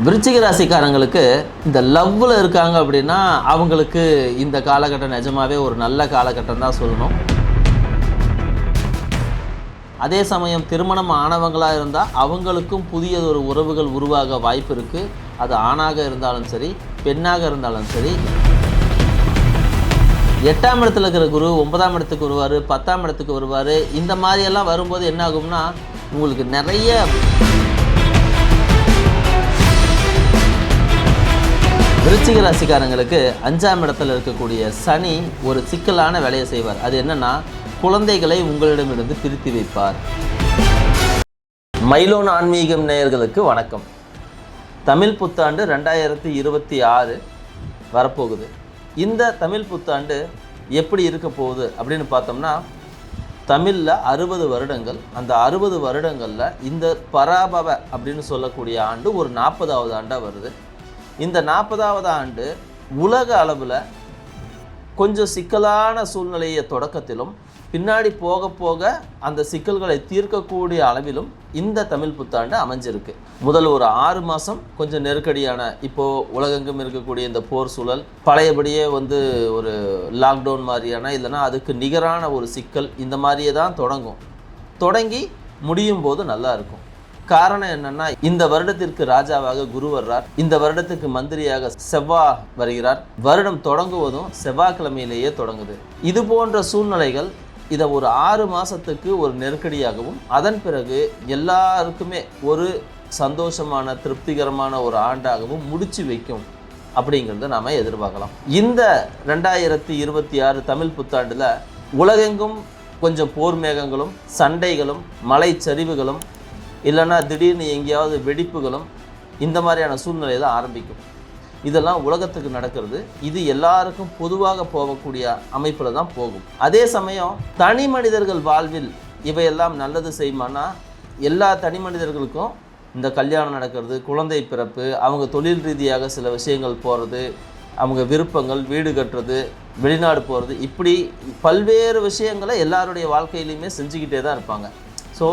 விருச்சிக ராசிக்காரங்களுக்கு இந்த லவ்வில் இருக்காங்க அப்படின்னா அவங்களுக்கு இந்த காலகட்டம் நிஜமாவே ஒரு நல்ல காலகட்டம் தான் சொல்லணும். அதே சமயம் திருமணம் ஆனவங்களாக இருந்தால் அவங்களுக்கும் புதியதொரு உறவுகள் உருவாக வாய்ப்பு இருக்குது. அது ஆணாக இருந்தாலும் சரி, பெண்ணாக இருந்தாலும் சரி. 8ஆம் இடத்துல இருக்கிற குரு 9ஆம் இடத்துக்கு வருவார், 10ஆம் இடத்துக்கு வருவார். இந்த மாதிரியெல்லாம் வரும்போது என்ன ஆகும்னா உங்களுக்கு நிறைய விருச்சிக ராசிக்காரங்களுக்கு 5ஆம் இடத்துல இருக்கக்கூடிய சனி ஒரு சிக்கலான வேலையை செய்வார். அது என்னன்னா, குழந்தைகளை உங்களிடமிருந்து பிரித்து வைப்பார். மைலோன் ஆன்மீகம் நேயர்களுக்கு வணக்கம். தமிழ் புத்தாண்டு 2026 வரப்போகுது. இந்த தமிழ் புத்தாண்டு எப்படி இருக்க போகுது அப்படின்னு பார்த்தோம்னா, தமிழில் 60 வருடங்கள். அந்த 60 வருடங்களில் இந்த பராபவ அப்படின்னு சொல்லக்கூடிய ஆண்டு ஒரு 40வது ஆண்டாக வருது. இந்த 40வது ஆண்டு உலக அளவில் கொஞ்சம் சிக்கலான சூழ்நிலையை தொடக்கத்திலும் பின்னாடி போக போக அந்த சிக்கல்களை தீர்க்கக்கூடிய அளவிலும் இந்த தமிழ் புத்தாண்டு அமைஞ்சிருக்கு. முதல் ஒரு 6 மாதம் கொஞ்சம் நெருக்கடியான, இப்போது உலகெங்கும் இருக்கக்கூடிய இந்த போர் சூழல், பழையபடியே ஒரு லாக்டவுன் மாதிரியான, இல்லைனா அதுக்கு நிகரான ஒரு சிக்கல், இந்த மாதிரியே தான் தொடங்கி முடியும் போது நல்லா இருக்கும். காரணம் என்னன்னா, இந்த வருடத்திற்கு ராஜாவாக குரு வர்றார். இந்த வருடத்துக்கு மந்திரியாக செவ்வாய் வருகிறார். வருடம் தொடங்குவதும் செவ்வாய்க்கிழமையிலேயே தொடங்குது. இது போன்ற சூழ்நிலைகள் இதை ஒரு 6 மாதத்துக்கு ஒரு நெருக்கடியாகவும், அதன் பிறகு எல்லாருக்குமே ஒரு சந்தோஷமான திருப்திகரமான ஒரு ஆண்டாகவும் முடிச்சு வைக்கும் அப்படிங்கிறத நாம் எதிர்பார்க்கலாம். இந்த 2026 தமிழ் புத்தாண்டில் உலகெங்கும் கொஞ்சம் போர் மேகங்களும், சண்டைகளும், மலை சரிவுகளும், இல்லைன்னா திடீர்னு எங்கேயாவது வெடிப்புகளும், இந்த மாதிரியான சூழ்நிலை தான் ஆரம்பிக்கும். இதெல்லாம் உலகத்துக்கு நடக்கிறது. இது எல்லாருக்கும் பொதுவாக போகக்கூடிய அமைப்பில் தான் போகும். அதே சமயம் தனி மனிதர்கள் வாழ்வில் இவையெல்லாம் நல்லது செய்யுமானா, எல்லா தனி மனிதர்களுக்கும் இந்த கல்யாணம் நடக்கிறது, குழந்தை பிறப்பு, அவங்க தொழில் ரீதியாக சில விஷயங்கள் போகிறது, அவங்க விருப்பங்கள், வீடு கட்டுறது, வெளிநாடு போகிறது, இப்படி பல்வேறு விஷயங்களை எல்லாருடைய வாழ்க்கையிலையுமே செஞ்சுக்கிட்டே தான் இருப்பாங்க. ஸோ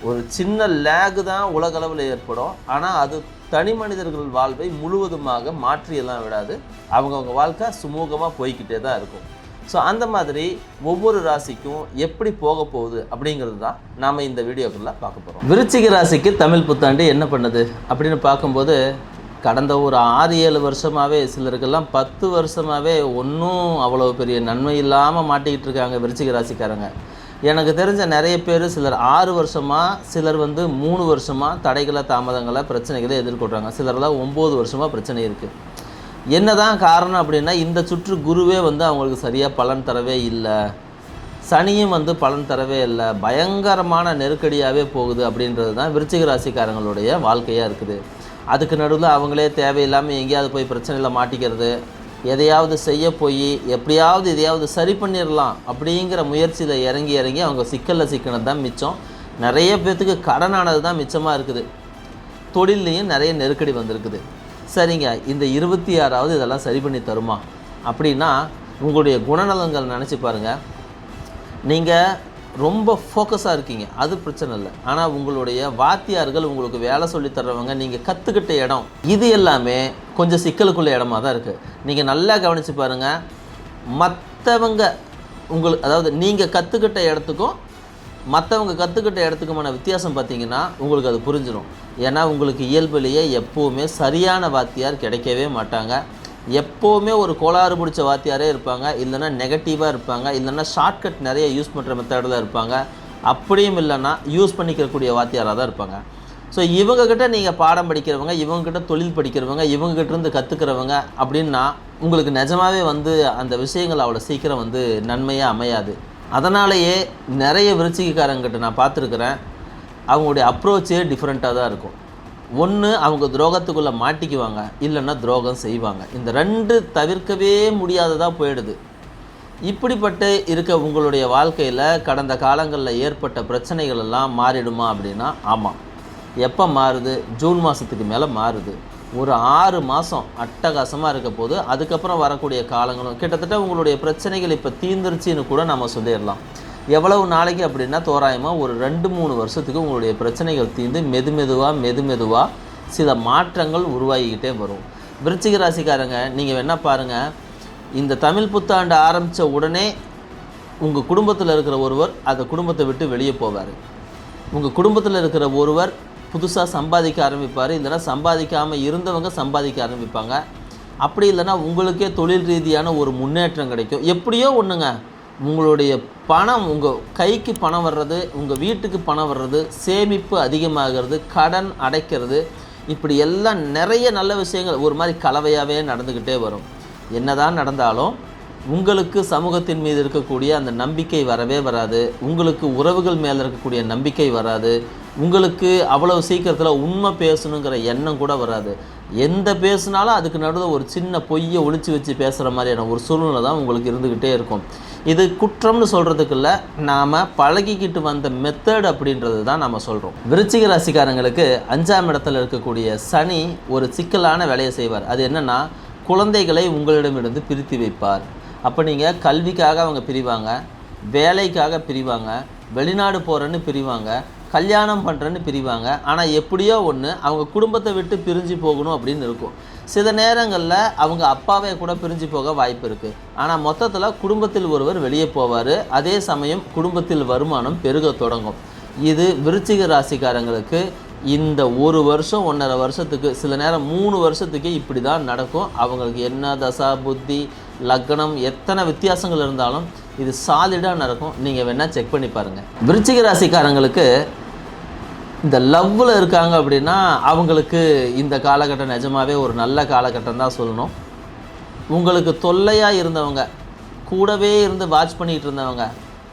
ஒரு சின்ன லேகு தான் உலகளவில் ஏற்படும். ஆனால் அது தனி மனிதர்கள் வாழ்வை முழுவதுமாக மாற்றியெல்லாம் விடாது. அவங்கவுங்க வாழ்க்கை சுமூகமாக போய்கிட்டே தான் இருக்கும். ஸோ அந்த மாதிரி ஒவ்வொரு ராசிக்கும் எப்படி போக போகுது அப்படிங்கிறது தான் நாம் இந்த வீடியோக்குள்ளே பார்க்க போகிறோம். விருச்சிக ராசிக்கு தமிழ் புத்தாண்டு என்ன பண்ணுது அப்படின்னு பார்க்கும்போது, கடந்த ஒரு 6-7 வருஷமாகவே, சிலருக்கெல்லாம் 10 வருஷமாகவே ஒன்றும் அவ்வளோ பெரிய நன்மை இல்லாமல் மாட்டிக்கிட்டு இருக்காங்க விருச்சிக ராசிக்காரங்க. எனக்கு தெரிஞ்ச நிறைய பேர், சிலர் 6 வருஷமாக, சிலர் 3 வருஷமாக தடைகளை, தாமதங்களை, பிரச்சனைகளை எதிர்கொள்கிறாங்க. சிலர்லாம் 9 வருஷமாக பிரச்சனை இருக்குது. என்ன தான் காரணம் அப்படின்னா, இந்த சுற்று குருவே அவங்களுக்கு சரியாக பலன் தரவே இல்லை, சனியும் பலன் தரவே இல்லை, பயங்கரமான நெருக்கடியாகவே போகுது அப்படின்றது தான் விருச்சிக ராசிக்காரங்களுடைய வாழ்க்கையாக இருக்குது. அதுக்கு நடுவில் அவங்களே தேவையில்லாமல் எங்கேயாவது போய் பிரச்சனையில் மாட்டிக்கிறது, எதையாவது செய்ய போய் எப்படியாவது எதையாவது சரி பண்ணிடலாம் அப்படிங்கிற முயற்சியில் இறங்கி அவங்க சிக்கலில் சிக்கினது தான் மிச்சம். நிறைய பேர்த்துக்கு கடனானது தான் மிச்சமாக இருக்குது. தொழிலையும் நிறைய நெருக்கடி வந்திருக்குது. சரிங்க, இந்த 26வது இதெல்லாம் சரி பண்ணி தருமா அப்படின்னா, உங்களுடைய குணநலங்கள் நினச்சி பாருங்கள். நீங்கள் ரொம்ப ஃபோக்கஸாக இருக்கீங்க, அது பிரச்சனை இல்லை. ஆனால் உங்களுடைய வாத்தியார்கள், உங்களுக்கு வேலை சொல்லி தர்றவங்க, நீங்கள் கற்றுக்கிட்ட இடம், இது எல்லாமே கொஞ்சம் சிக்கலுக்குள்ள இடமா தான் இருக்குது. நீங்கள் நல்லா கவனித்து பாருங்கள். மற்றவங்க அதாவது நீங்கள் கற்றுக்கிட்ட இடத்துக்கும் மற்றவங்க கற்றுக்கிட்ட இடத்துக்குமான வித்தியாசம் பார்த்தீங்கன்னா உங்களுக்கு அது புரிஞ்சிடும். ஏன்னா உங்களுக்கு இயல்பிலேயே எப்போவுமே சரியான வாத்தியார் கிடைக்கவே மாட்டாங்க. எப்போவுமே ஒரு கோளாறு பிடிச்ச வாத்தியாரே இருப்பாங்க, இல்லைன்னா நெகட்டிவாக இருப்பாங்க, இல்லைன்னா ஷார்ட்கட் நிறைய யூஸ் பண்ணுற மெத்தடில் இருப்பாங்க. அப்படியும் இல்லைன்னா யூஸ் பண்ணிக்கக்கூடிய வாத்தியாராக தான் இருப்பாங்க. ஸோ இவங்கக்கிட்ட நீங்கள் பாடம் படிக்கிறவங்க, இவங்ககிட்ட தொழில் படிக்கிறவங்க, இவங்ககிட்டருந்து கற்றுக்கிறவங்க அப்படின்னா உங்களுக்கு நிஜமாகவே அந்த விஷயங்கள் அவ்வளோ சீக்கிரம் நன்மையாக அமையாது. அதனாலேயே நிறைய விருச்சிகக்காரங்கிட்ட நான் பார்த்துருக்குறேன், அவங்களுடைய அப்ரோச்சே டிஃப்ரெண்ட்டாக தான் இருக்கும். ஒன்று, அவங்க துரோகத்துக்குள்ளே மாட்டிக்குவாங்க, இல்லைன்னா துரோகம் செய்வாங்க. இந்த 2 தவிர்க்கவே முடியாததாக போயிடுது. இப்படிப்பட்டு இருக்க உங்களுடைய வாழ்க்கையில் கடந்த காலங்களில் ஏற்பட்ட பிரச்சனைகள் எல்லாம் மாறிடுமா அப்படின்னா, ஆமாம். எப்போ மாறுது? ஜூன் மாதத்துக்கு மேலே மாறுது. ஒரு 6 மாதம் அட்டகாசமாக இருக்க போது, அதுக்கப்புறம் வரக்கூடிய காலங்களும் கிட்டத்தட்ட உங்களுடைய பிரச்சனைகள் இப்போ தீர்ந்துருச்சின்னு கூட நம்ம சொல்லிடலாம். எவ்வளவு நாளைக்கு அப்படின்னா, தோராயமாக ஒரு 2-3 வருஷத்துக்கு உங்களுடைய பிரச்சனைகள் தீர்ந்து மெதுமெதுவாக சில மாற்றங்கள் உருவாகிக்கிட்டே வரும். விருச்சிக ராசிக்காரங்க நீங்கள் என்ன பாருங்கள், இந்த தமிழ் புத்தாண்டு ஆரம்பித்த உடனே உங்கள் குடும்பத்தில் இருக்கிற ஒருவர் அந்த குடும்பத்தை விட்டு வெளியே போவார். உங்கள் குடும்பத்தில் இருக்கிற ஒருவர் புதுசாக சம்பாதிக்க ஆரம்பிப்பார். இல்லைனா சம்பாதிக்காமல் இருந்தவங்க சம்பாதிக்க ஆரம்பிப்பாங்க. அப்படி இல்லைனா உங்களுக்கே தொழில் ரீதியான ஒரு முன்னேற்றம் கிடைக்கும். எப்படியோ ஒன்றுங்க, உங்களுடைய பணம் உங்கள் கைக்கு பணம் வர்றது, உங்கள் வீட்டுக்கு பணம் வர்றது, சேமிப்பு அதிகமாகிறது, கடன் அடைக்கிறது, இப்படி எல்லாம் நிறைய நல்ல விஷயங்கள் ஒரு மாதிரி கலவையாகவே நடந்துக்கிட்டே வரும். என்னதான் நடந்தாலும் உங்களுக்கு சமூகத்தின் மீது இருக்கக்கூடிய அந்த நம்பிக்கை வரவே வராது. உங்களுக்கு உறவுகள் மேலே இருக்கக்கூடிய நம்பிக்கை வராது. உங்களுக்கு அவ்வளவு சீக்கிரத்தில் உண்மை பேசணுங்கிற எண்ணம் கூட வராது. எந்த பேசுனாலும் அதுக்கு நடுவில் ஒரு சின்ன பொய்யை ஒளிச்சு வச்சு பேசுகிற மாதிரியான ஒரு சூழ்நிலை தான் உங்களுக்கு இருந்துக்கிட்டே இருக்கும். இது குற்றம்னு சொல்கிறதுக்குள்ள நாம் பழகிக்கிட்டு வந்த மெத்தட் அப்படின்றது தான் நம்ம சொல்கிறோம். விருச்சிக ராசிக்காரங்களுக்கு 5ஆம் இடத்துல இருக்கக்கூடிய சனி ஒரு சிக்கலான வேலையை செய்வார். அது என்னென்னா, குழந்தைகளை உங்களிடமிருந்து பிரித்து வைப்பார். அப்போ நீங்கள் கல்விக்காக அவங்க பிரிவாங்க, வேலைக்காக பிரிவாங்க, வெளிநாடு போகிறேன்னு பிரிவாங்க, கல்யாணம் பண்ணுறேன்னு பிரிவாங்க. ஆனால் எப்படியோ ஒன்று அவங்க குடும்பத்தை விட்டு பிரிஞ்சு போகணும் அப்படின்னு இருக்கும். சில நேரங்களில் அவங்க அப்பாவே கூட பிரிஞ்சு போக வாய்ப்பு இருக்குது. ஆனால் மொத்தத்தில் குடும்பத்தில் ஒருவர் வெளியே போவார். அதே சமயம் குடும்பத்தில் வருமானம் பெருக தொடங்கும். இது விருச்சிக ராசிக்காரங்களுக்கு இந்த 1 வருஷம் 1.5 வருஷத்துக்கு, சில நேரம் 3 வருஷத்துக்கு இப்படி தான் நடக்கும். அவங்களுக்கு என்ன தசா புத்தி லக்னம் எத்தனை வித்தியாசங்கள் இருந்தாலும் இது சாலிடாக நடக்கும். நீங்கள் வேணால் செக் பண்ணி பாருங்கள். விருச்சிக ராசிக்காரங்களுக்கு இந்த லவ்வில் இருக்காங்க அப்படின்னா அவங்களுக்கு இந்த காலகட்டம் நிஜமாகவே ஒரு நல்ல காலகட்டம் தான் சொல்லணும். உங்களுக்கு தொல்லையாக இருந்தவங்க, கூடவே இருந்து வாட்ச் பண்ணிகிட்டு இருந்தவங்க,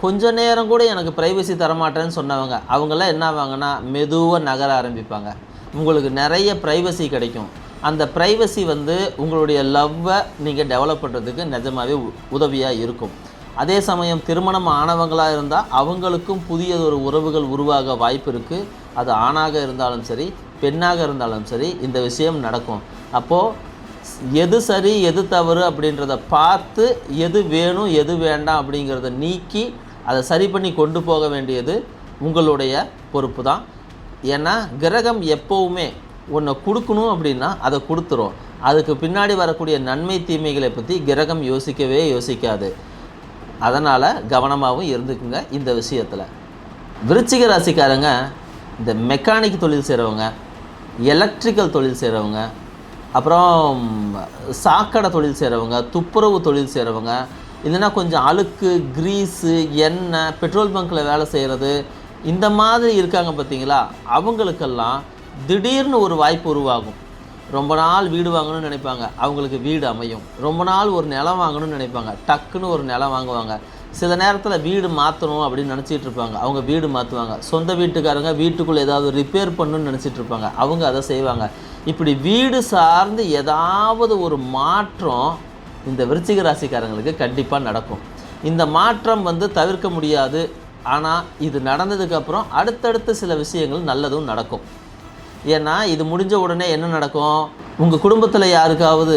கொஞ்ச நேரம் கூட எனக்கு ப்ரைவசி தரமாட்டேன்னு சொன்னவங்க, அவங்களாம் என்ன ஆவாங்கன்னா மெதுவாக நகர ஆரம்பிப்பாங்க. உங்களுக்கு நிறைய ப்ரைவசி கிடைக்கும். அந்த ப்ரைவசி உங்களுடைய லவ்வை நீங்கள் டெவலப் பண்ணுறதுக்கு நிஜமாகவே உதவியாக இருக்கும். அதே சமயம் திருமணம் ஆனவங்களாக இருந்தால் அவங்களுக்கும் புதியதொரு உறவுகள் உருவாக வாய்ப்பு இருக்குது. அது ஆணாக இருந்தாலும் சரி, பெண்ணாக இருந்தாலும் சரி, இந்த விஷயம் நடக்கும். அப்போது எது சரி எது தவறு அப்படின்றத பார்த்து எது வேணும் எது வேண்டாம் அப்படிங்கிறத நீக்கி அதை சரி பண்ணி கொண்டு போக வேண்டியது உங்களுடைய பொறுப்பு தான். ஏன்னா கிரகம் எப்போவுமே ஒன்றை கொடுக்கணும் அப்படின்னா அதை கொடுத்துரும். அதுக்கு பின்னாடி வரக்கூடிய நன்மை தீமைகளை பற்றி கிரகம் யோசிக்கவே யோசிக்காது. அதனால் கவனமாகவும் இருந்துக்குங்க இந்த விஷயத்தில். விருச்சிக ராசிக்காரங்க இந்த மெக்கானிக் தொழில் செய்கிறவங்க, எலக்ட்ரிக்கல் தொழில் செய்கிறவங்க, அப்புறம் சாக்கடை தொழில் செய்கிறவங்க, துப்புரவு தொழில் செய்கிறவங்க, இல்லைன்னா கொஞ்சம் அழுக்கு கிரீஸு எண்ணெய் பெட்ரோல் பங்க்கில் வேலை செய்கிறது, இந்த மாதிரி இருக்காங்க பார்த்தீங்களா, அவங்களுக்கெல்லாம் திடீர்னு ஒரு வாய்ப்பு உருவாகும். ரொம்ப நாள் வீடு வாங்கணும்னு நினைப்பாங்க, அவங்களுக்கு வீடு அமையும். ரொம்ப நாள் ஒரு நிலம் வாங்கணும்னு நினைப்பாங்க, டக்குன்னு ஒரு நிலம் வாங்குவாங்க. சில நேரத்தில் வீடு மாற்றணும் அப்படின்னு நினச்சிட்டு இருப்பாங்க, அவங்க வீடு மாற்றுவாங்க. சொந்த வீட்டுக்காரங்க வீட்டுக்குள்ளே ஏதாவது ரிப்பேர் பண்ணணும்னு நினச்சிட்டு இருப்பாங்க, அவங்க அதை செய்வாங்க. இப்படி வீடு சார்ந்து ஏதாவது ஒரு மாற்றம் இந்த விருச்சிக ராசிக்காரங்களுக்கு கண்டிப்பாக நடக்கும். இந்த மாற்றம் தவிர்க்க முடியாது. ஆனால் இது நடந்ததுக்கப்புறம் அடுத்தடுத்து சில விஷயங்கள் நல்லதும் நடக்கும். ஏன்னா இது முடிஞ்ச உடனே என்ன நடக்கும், உங்கள் குடும்பத்தில் யாருக்காவது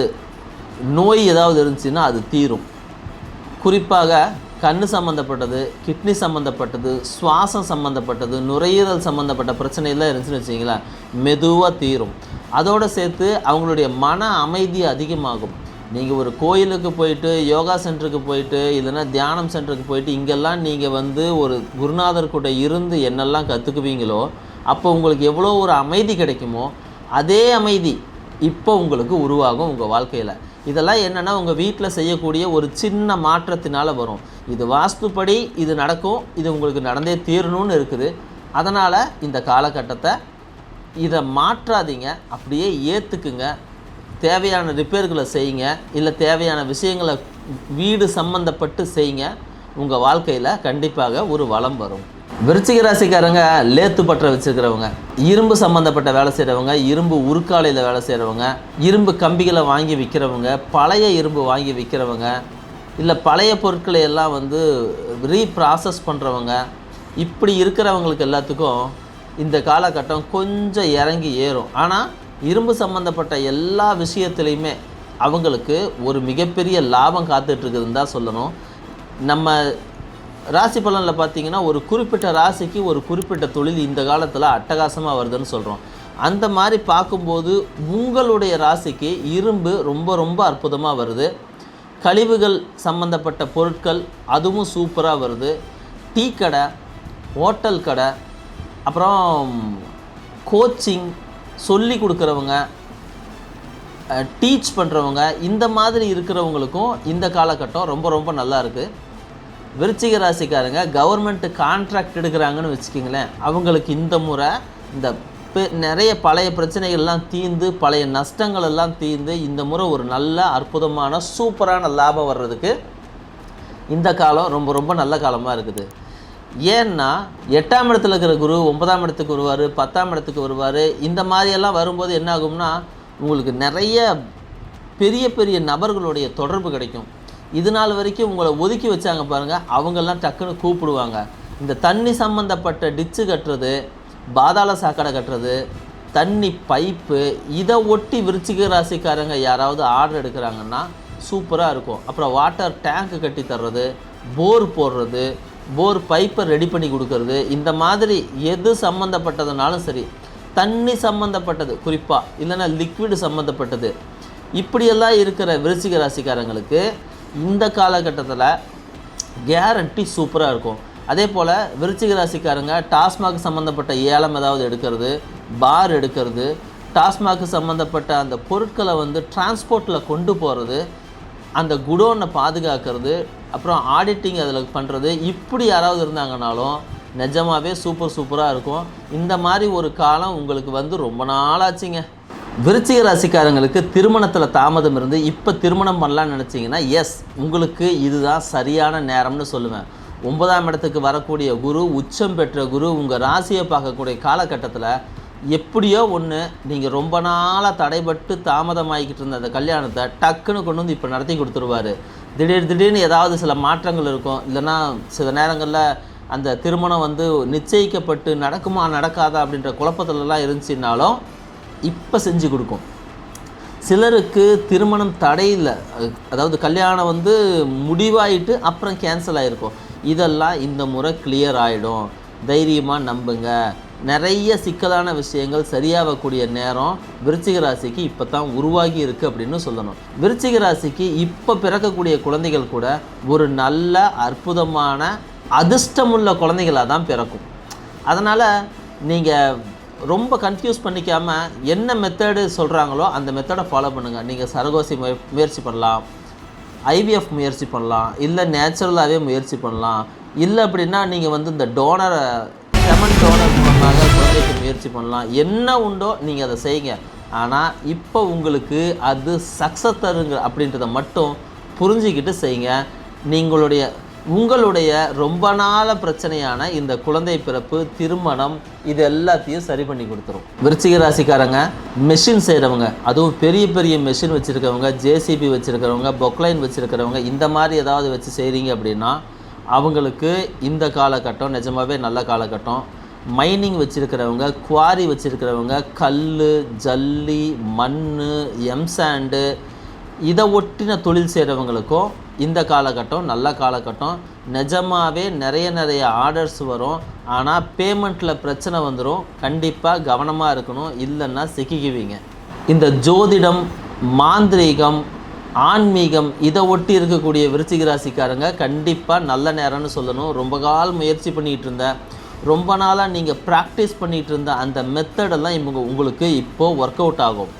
நோய் ஏதாவது இருந்துச்சுன்னா அது தீரும். குறிப்பாக கண் சம்மந்தப்பட்டது, கிட்னி சம்மந்தப்பட்டது, சுவாசம் சம்மந்தப்பட்டது, நுரையீரல் சம்மந்தப்பட்ட பிரச்சனைலாம் இருந்துச்சுன்னு வச்சிங்களேன், மெதுவாக தீரும். அதோடு சேர்த்து அவங்களுடைய மன அமைதி அதிகமாகும். நீங்கள் ஒரு கோயிலுக்கு போயிட்டு, யோகா சென்டருக்கு போயிட்டு, இல்லைன்னா தியானம் சென்டருக்கு போயிட்டு, இங்கெல்லாம் நீங்கள் ஒரு குருநாதர் கூட இருந்து என்னெல்லாம் கற்றுக்குவீங்களோ, அப்போ உங்களுக்கு எவ்வளோ ஒரு அமைதி கிடைக்குமோ அதே அமைதி இப்போ உங்களுக்கு உருவாகும் உங்கள் வாழ்க்கையில். இதெல்லாம் என்னென்னா உங்கள் வீட்டில் செய்யக்கூடிய ஒரு சின்ன மாற்றத்தினால் வரும். இது வாஸ்துப்படி இது நடக்கும், இது உங்களுக்கு நடந்தே தீரணும்னு இருக்குது. அதனால் இந்த காலகட்டத்தை இதை மாற்றாதீங்க, அப்படியே ஏற்றுக்குங்க. தேவையான ரிப்பேர்களை செய்யுங்க, இல்லை தேவையான விஷயங்களை வீடு சம்மந்தப்பட்டு செய்யுங்க. உங்கள் வாழ்க்கையில் கண்டிப்பாக ஒரு வளம் வரும். விருச்சிக ராசிக்காரங்க லேத்து பற்ற வச்சுருக்கிறவங்க, இரும்பு சம்மந்தப்பட்ட வேலை செய்கிறவங்க, இரும்பு உருக்காலையில் வேலை செய்கிறவங்க, இரும்பு கம்பிகளை வாங்கி விற்கிறவங்க, பழைய இரும்பு வாங்கி விற்கிறவங்க, இல்லை பழைய பொருட்களை எல்லாம் ரீப்ராசஸ் பண்ணுறவங்க, இப்படி இருக்கிறவங்களுக்கு எல்லாத்துக்கும் இந்த காலகட்டம் கொஞ்சம் இறங்கி ஏறும். ஆனால் இரும்பு சம்மந்தப்பட்ட எல்லா விஷயத்துலையுமே அவங்களுக்கு ஒரு மிகப்பெரிய லாபம் காத்துட்ருக்குதுன்னு தான் சொல்லணும். நம்ம ராசி பலனில் பார்த்திங்கன்னா ஒரு குறிப்பிட்ட ராசிக்கு ஒரு குறிப்பிட்ட தொழில் இந்த காலத்தில் அட்டகாசமாக வருதுன்னு சொல்கிறோம். அந்த மாதிரி பார்க்கும்போது உங்களுடைய ராசிக்கு இரும்பு ரொம்ப ரொம்ப அற்புதமாக வருது. கழிவுகள் சம்மந்தப்பட்ட பொருட்கள் அதுவும் சூப்பராக வருது. டீ கடை, ஹோட்டல் கடை, அப்புறம் கோச்சிங் சொல்லி கொடுக்குறவங்க, டீச் பண்ணுறவங்க, இந்த மாதிரி இருக்கிறவங்களுக்கும் இந்த காலகட்டம் ரொம்ப ரொம்ப நல்லா இருக்குது. விருச்சிக ராசிக்காரங்க கவர்மெண்ட்டு கான்ட்ராக்ட் எடுக்கிறாங்கன்னு வச்சுக்கிங்களேன், அவங்களுக்கு இந்த முறை இந்த நிறைய பழைய பிரச்சனைகள்லாம் தீர்ந்து, பழைய நஷ்டங்கள் எல்லாம் தீர்ந்து, இந்த முறை ஒரு நல்ல அற்புதமான சூப்பரான லாபம் வர்றதுக்கு இந்த காலம் ரொம்ப ரொம்ப நல்ல காலமாக இருக்குது. ஏன்னா 8ஆம் இடத்துல இருக்கிற குரு 9ஆம் இடத்துக்கு வருவார், 10ஆம் இடத்துக்கு வருவார். இந்த மாதிரியெல்லாம் வரும்போது என்ன ஆகும்னா, உங்களுக்கு நிறைய பெரிய பெரிய நபர்களுடைய தொடர்பு கிடைக்கும். இது நாள் வரைக்கும் உங்களை ஒதுக்கி வச்சாங்க பாருங்கள், அவங்கெல்லாம் டக்குன்னு கூப்பிடுவாங்க. இந்த தண்ணி சம்மந்தப்பட்ட டிச்சு கட்டுறது, பாதாள சாக்கடை கட்டுறது, தண்ணி பைப்பு, இதை ஒட்டி விருச்சிக ராசிக்காரங்க யாராவது ஆர்டர் எடுக்கிறாங்கன்னா சூப்பராக இருக்கும். அப்புறம் வாட்டர் டேங்க்கு கட்டி தர்றது, போர் போடுறது, போர் பைப்பை ரெடி பண்ணி கொடுக்கறது, இந்த மாதிரி எது சம்மந்தப்பட்டதுனாலும் சரி, தண்ணி சம்மந்தப்பட்டது குறிப்பாக, இல்லைன்னா லிக்விடு சம்மந்தப்பட்டது, இப்படியெல்லாம் இருக்கிற விருச்சிக ராசிக்காரங்களுக்கு இந்த காலகட்டத்தில் கேரண்டி சூப்பராக இருக்கும். அதே போல் விருச்சிக ராசிக்காரங்க டாஸ்மாக் சம்மந்தப்பட்ட ஏலம் ஏதாவது எடுக்கிறது, பார் எடுக்கிறது, டாஸ்மாக் சம்மந்தப்பட்ட அந்த பொருட்களை டிரான்ஸ்போர்ட்டில் கொண்டு போகிறது, அந்த குடோனை பாதுகாக்கிறது, அப்புறம் ஆடிட்டிங் அதில் பண்ணுறது, இப்படி யாராவது இருந்தாங்கனாலும் நிஜமாகவே சூப்பராக இருக்கும். இந்த மாதிரி ஒரு காலம் உங்களுக்கு ரொம்ப நாளாச்சுங்க. விருச்சிக ராசிக்காரங்களுக்கு திருமணத்தில் தாமதம் இருந்து இப்போ திருமணம் பண்ணலான்னு நினச்சிங்கன்னா எஸ், உங்களுக்கு இதுதான் சரியான நேரம்னு சொல்லுவேன். 9ஆம் இடத்துக்கு வரக்கூடிய குரு, உச்சம் பெற்ற குரு உங்கள் ராசியை பார்க்கக்கூடிய காலகட்டத்தில் எப்படியோ ஒன்று நீங்கள் ரொம்ப நாளாக தடைபட்டு தாமதமாகிக்கிட்டு இருந்த அந்த கல்யாணத்தை டக்குன்னு கொண்டு இப்போ நடத்தி கொடுத்துருவார். திடீர்னு ஏதாவது சில மாற்றங்கள் இருக்கும், இல்லைன்னா சில நேரங்களில் அந்த திருமணம் நிச்சயிக்கப்பட்டு நடக்குமா நடக்காதா அப்படின்ற குழப்பத்துலலாம் இருந்துச்சுன்னாலும் இப்போ செஞ்சு கொடுக்கும். சிலருக்கு திருமணம் தடையில், அதாவது கல்யாணம் முடிவாயிட்டு அப்புறம் கேன்சல் ஆகிருக்கும். இதெல்லாம் இந்த முறை கிளியர் ஆகிடும். தைரியமாக நம்புங்க. நிறைய சிக்கலான விஷயங்கள் சரியாகக்கூடிய நேரம் விருச்சிக ராசிக்கு இப்போ தான் உருவாகி இருக்குது அப்படின்னு சொல்லணும். விருச்சிக ராசிக்கு இப்போ பிறக்கக்கூடிய குழந்தைகள் கூட ஒரு நல்ல அற்புதமான அதிர்ஷ்டமுள்ள குழந்தைகளாக தான் பிறக்கும். அதனால் நீங்கள் ரொம்ப கன்ஃபியூஸ் பண்ணிக்காமல் என்ன மெத்தடு சொல்கிறாங்களோ அந்த மெத்தடை ஃபாலோ பண்ணுங்கள். நீங்கள் சரகோசி முயற்சி பண்ணலாம், ஐவிஎஃப் முயற்சி பண்ணலாம், இல்லை நேச்சுரலாகவே முயற்சி பண்ணலாம், இல்லை அப்படின்னா நீங்கள் இந்த டோனரை செமன் டோனர் மூலமாக குழந்தைக்கு முயற்சி பண்ணலாம். என்ன உண்டோ நீங்கள் அதை செய்யுங்க. ஆனால் இப்போ உங்களுக்கு அது சக்ஸஸ் தருங்க அப்படின்றத மட்டும் புரிஞ்சிக்கிட்டு செய்யுங்க. உங்களுடைய ரொம்ப நாள பிரச்சனையான இந்த குழந்தை பிறப்பு, திருமணம், இது எல்லாத்தையும் சரி பண்ணி கொடுத்துரும். விருச்சிக ராசிக்காரங்க மெஷின் செய்கிறவங்க, அதுவும் பெரிய பெரிய மெஷின் வச்சுருக்கவங்க, ஜேசிபி வச்சுருக்கிறவங்க, பொக்லைன் வச்சுருக்கிறவங்க, இந்த மாதிரி ஏதாவது வச்சு செய்கிறீங்க அப்படின்னா அவங்களுக்கு இந்த காலகட்டம் நிஜமாகவே நல்ல காலகட்டம். மைனிங் வச்சுருக்கிறவங்க, குவாரி வச்சுருக்கிறவங்க, கல், ஜல்லி, மண், எம்சாண்டு, இதை ஒட்டின தொழில் செய்கிறவங்களுக்கும் இந்த காலகட்டம் நல்ல காலகட்டம். நிஜமாகவே நிறைய ஆர்டர்ஸ் வரும். ஆனால் பேமெண்ட்டில் பிரச்சனை வந்துடும். கண்டிப்பாக கவனமாக இருக்கணும், இல்லைன்னா சிக்கிக்குவீங்க. இந்த ஜோதிடம், மாந்திரீகம், ஆன்மீகம், இதை ஒட்டி இருக்கக்கூடிய விருச்சிக ராசிக்காரங்க கண்டிப்பாக நல்ல நேரம்னு சொல்லணும். ரொம்ப காலம் முயற்சி பண்ணிகிட்டு இருந்தேன், ரொம்ப நாளாக நீங்கள் ப்ராக்டிஸ் பண்ணிகிட்டு இருந்த அந்த மெத்தடெல்லாம் உங்களுக்கு இப்போது ஒர்க் அவுட் ஆகும்.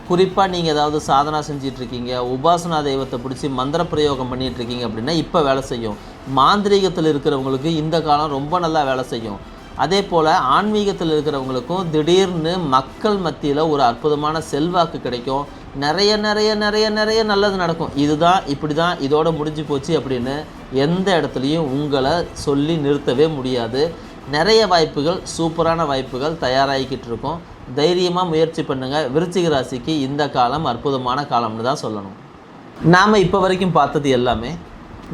குறிப்பாக நீங்கள் ஏதாவது சாதனா செஞ்சிட்ருக்கீங்க, உபாசனா தெய்வத்தை பிடிச்சி மந்திர பிரயோகம் பண்ணிகிட்ருக்கீங்க அப்படின்னா இப்போ வேலை செய்யும். மாந்திரீகத்தில் இருக்கிறவங்களுக்கு இந்த காலம் ரொம்ப நல்லா வேலை செய்யும். அதே போல் ஆன்மீகத்தில் இருக்கிறவங்களுக்கும் திடீர்னு மக்கள் மத்தியில் ஒரு அற்புதமான செல்வாக்கு கிடைக்கும். நிறைய நல்லது நடக்கும். இதுதான் இப்படி தான், இதோட முடிஞ்சு போச்சு அப்படின்னு எந்த இடத்துலையும் உங்களை சொல்லி நிறுத்தவே முடியாது. நிறைய வாய்ப்புகள், சூப்பரான வாய்ப்புகள் தயாராகிக்கிட்டு இருக்கும். தைரியமாக முயற்சி பண்ணுங்கள். விருச்சிக ராசிக்கு இந்த காலம் அற்புதமான காலம்னு தான் சொல்லணும். நாம் இப்போ வரைக்கும் பார்த்தது எல்லாமே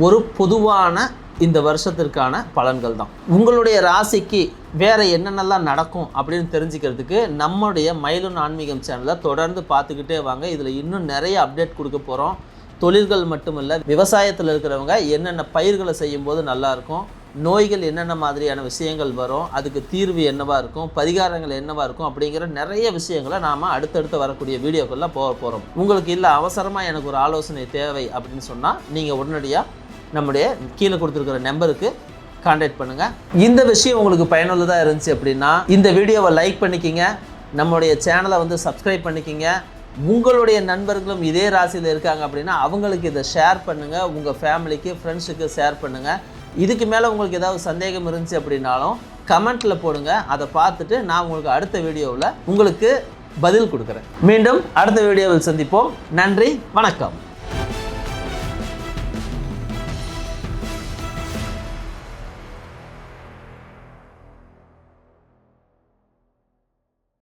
ஒரு பொதுவான இந்த வருஷத்திற்கான பலன்கள் தான். உங்களுடைய ராசிக்கு வேறு என்னென்னலாம் நடக்கும் அப்படின்னு தெரிஞ்சுக்கிறதுக்கு நம்முடைய மயிலும் ஆன்மீகம் சேனலை தொடர்ந்து பார்த்துக்கிட்டே வாங்க. இதில் இன்னும் நிறைய அப்டேட் கொடுக்க போகிறோம். தொழில்கள் மட்டுமில்லை, விவசாயத்தில் இருக்கிறவங்க என்னென்ன பயிர்களை செய்யும்போது நல்லாயிருக்கும், நோய்கள் என்னென்ன மாதிரியான விஷயங்கள் வரும், அதுக்கு தீர்வு என்னவாக இருக்கும், பரிகாரங்கள் என்னவாக இருக்கும் அப்படிங்கிற நிறைய விஷயங்களை நாம் அடுத்தடுத்து வரக்கூடிய வீடியோக்களில் போக போகிறோம். உங்களுக்கு இல்லை அவசரமாக எனக்கு ஒரு ஆலோசனை தேவை அப்படின்னு சொன்னால் நீங்கள் உடனடியாக நம்முடைய கீழே கொடுத்துருக்கிற நம்பருக்கு கான்டாக்ட் பண்ணுங்கள். இந்த விஷயம் உங்களுக்கு பயனுள்ளதாக இருந்துச்சு அப்படின்னா இந்த வீடியோவை லைக் பண்ணிக்கிங்க, நம்மளுடைய சேனலை சப்ஸ்கிரைப் பண்ணிக்கிங்க. உங்களுடைய நண்பர்களும் இதே ராசியில் இருக்காங்க அப்படின்னா அவங்களுக்கு இதை ஷேர் பண்ணுங்கள், உங்கள் ஃபேமிலிக்கு ஃப்ரெண்ட்ஸுக்கு ஷேர் பண்ணுங்கள். இதுக்கு மேலே உங்களுக்கு ஏதாவது சந்தேகம் இருந்துச்சு அப்படின்னாலும் கமெண்ட்டில் போடுங்க, அதை பார்த்துட்டு நான் உங்களுக்கு அடுத்த வீடியோவில் உங்களுக்கு பதில் கொடுக்குறேன். மீண்டும் அடுத்த வீடியோவில் சந்திப்போம். நன்றி, வணக்கம்.